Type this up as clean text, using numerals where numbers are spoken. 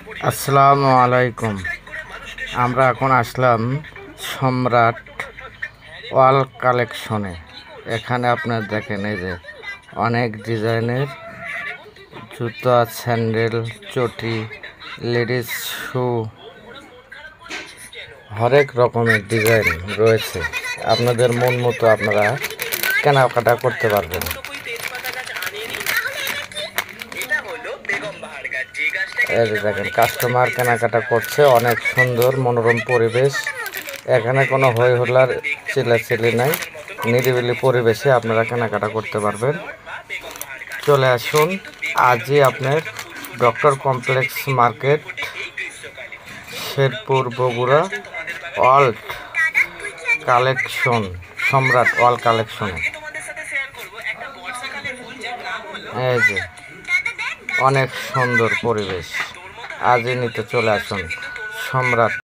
আসসালামু আলাইকুম। আমরা এখন আসলাম সম্রাট ওয়াল কালেকশনে। এখানে আপনার দেখেন এই যে অনেক ডিজাইনের জুতা, স্যান্ডেল, চটি, লেডিস শু, হরেক রকমের ডিজাইন রয়েছে। আপনাদের মন মতো আপনারা কেনাকাটা করতে পারবেন। এই যে দেখেন কাস্টমার কেনাকাটা করছে, অনেক সুন্দর মনোরম পরিবেশ। এখানে কোনো হই হুল্লার চিল্লাচিল্লি নাই, নিরিবিলি পরিবেশে আপনারা কেনাকাটা করতে পারবেন। চলে আসুন আজই আপনার doctor complex market, Sherpur, Bogura, world collection, সম্রাট ওয়াল কালেকশনে। এই যে অনেক সুন্দর পরিবেশ, আজই নিতে চলে আসুন সম্রাট।